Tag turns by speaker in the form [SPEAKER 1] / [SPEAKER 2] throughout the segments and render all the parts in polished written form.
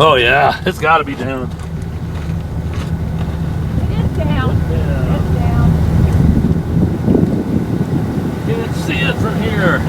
[SPEAKER 1] Oh yeah, it's got to be down.
[SPEAKER 2] It is down.
[SPEAKER 1] Yeah.
[SPEAKER 2] It's down.
[SPEAKER 1] Can't see it from here.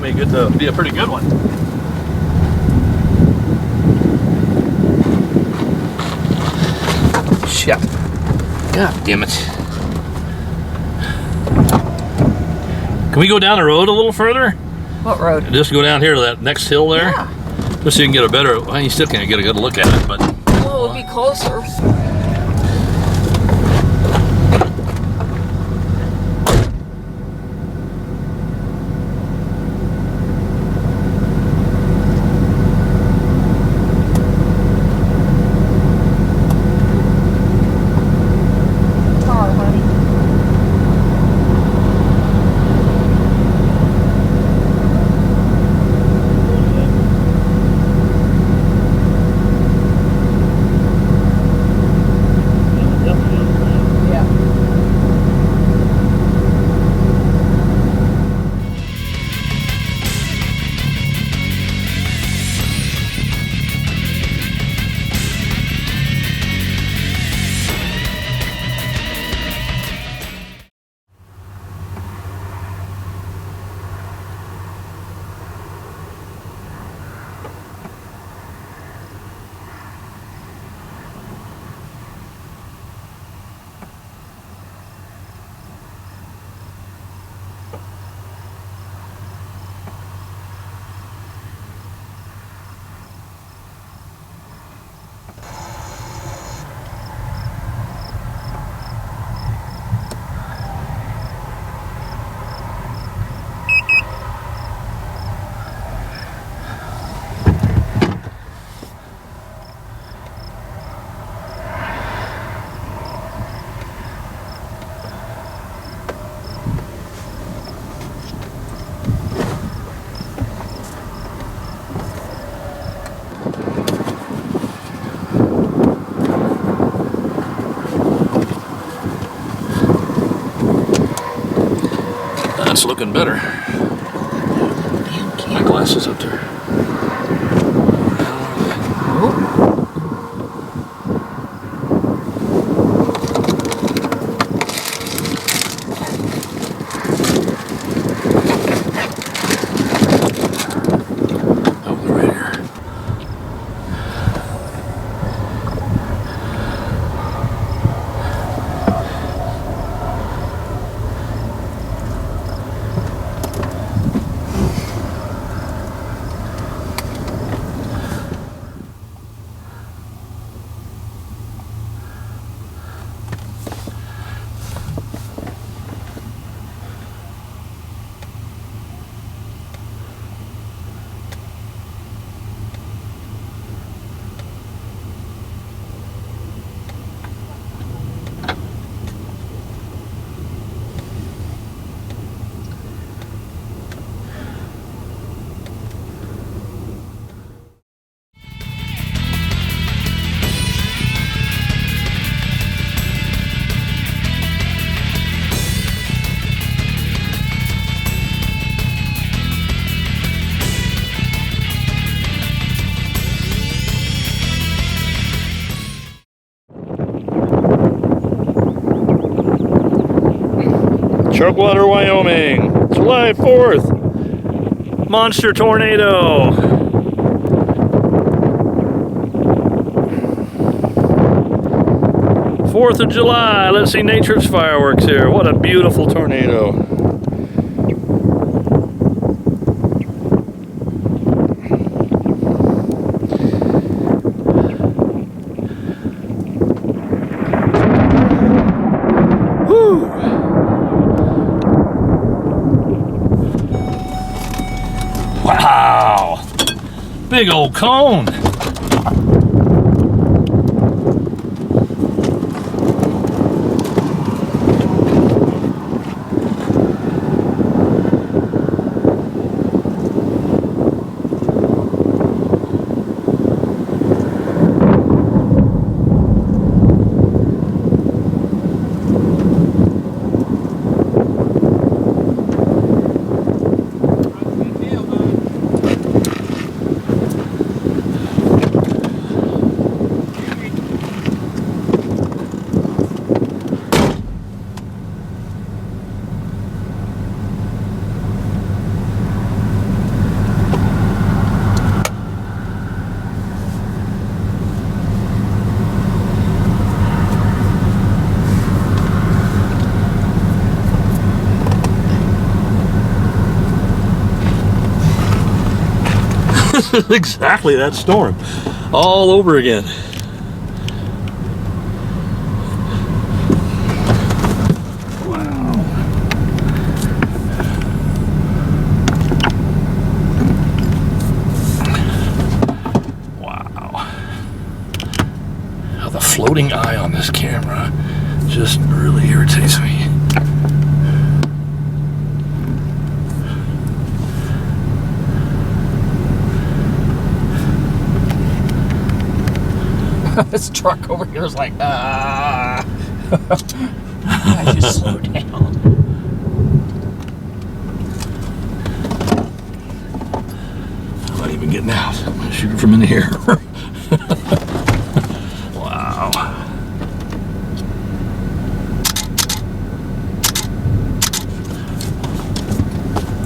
[SPEAKER 1] Good to be a pretty good one. Shit. God damn it. Can we go down the road a little further?
[SPEAKER 2] What road?
[SPEAKER 1] Just go down here to that next hill there?
[SPEAKER 2] Yeah.
[SPEAKER 1] Just so you can get a better, well, you still can't get a good look at it, but.
[SPEAKER 2] Well, it would be closer.
[SPEAKER 1] That's looking better. My glasses up there. Chugwater, Wyoming, July 4th. Monster tornado. 4th of July. Let's see nature's fireworks here. What a beautiful tornado. big old cone. Exactly that storm all over again. Wow. Wow. How the floating eye on this camera just really irritates me.
[SPEAKER 2] This truck over here is like, I just slow down.
[SPEAKER 1] I'm not even getting out. I'm gonna shoot it from in here. Wow.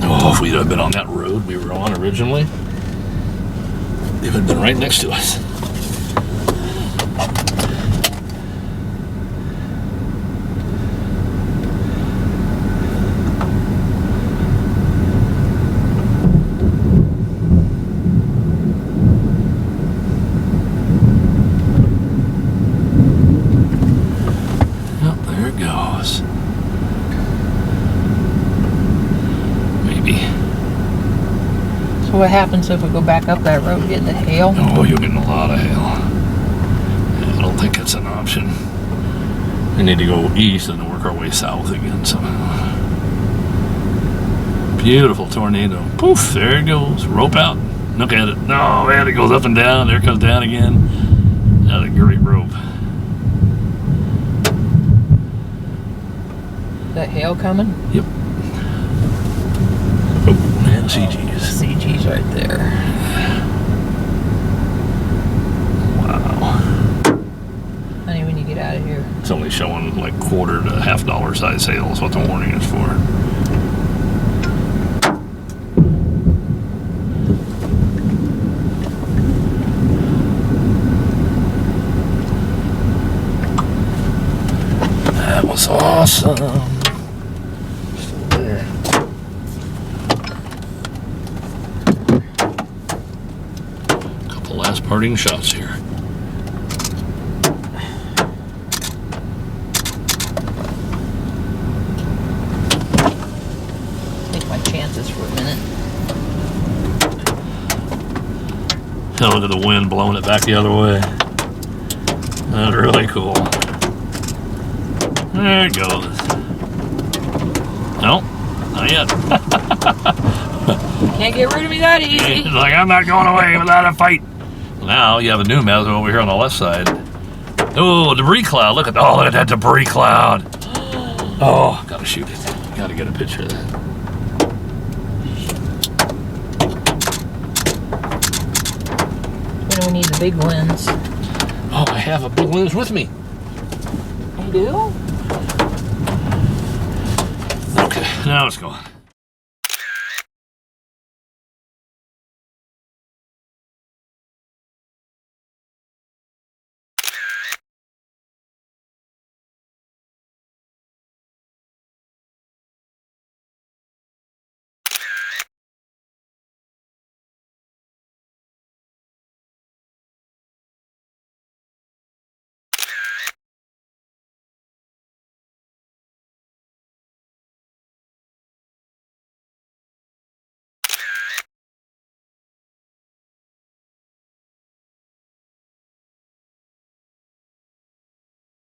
[SPEAKER 1] Oh, if we'd have been on that road we were on originally, they would have been right next to us.
[SPEAKER 2] So what happens if we go back up that road and get in the hail?
[SPEAKER 1] Oh, you're getting a lot of hail. I don't think it's an option. We need to go east and then work our way south again somehow. Beautiful tornado. Poof, there it goes. Rope out. Look at it. No, man, it goes up and down. There it comes down again. That's a great rope.
[SPEAKER 2] That hail coming?
[SPEAKER 1] Yep. Oh, man, CGs.
[SPEAKER 2] CG's right there.
[SPEAKER 1] Wow.
[SPEAKER 2] Honey, when you get out of here.
[SPEAKER 1] It's only showing like quarter to $half size hail is what the warning is for. That was awesome. Still there. Couple last parting shots here.
[SPEAKER 2] Take my chances for a minute.
[SPEAKER 1] Oh, look at the wind blowing it back the other way. That's really cool. There it goes. No, not yet.
[SPEAKER 2] Can't get rid of me that easy.
[SPEAKER 1] It's like, I'm not going away without a fight. Now you have a new mess over here on the left side. Oh, debris cloud. Look at that debris cloud. Oh, gotta shoot it. Gotta get a picture of that.
[SPEAKER 2] When do we need the big lens?
[SPEAKER 1] Oh, I have a big lens with me.
[SPEAKER 2] You do?
[SPEAKER 1] Okay, now it's gone.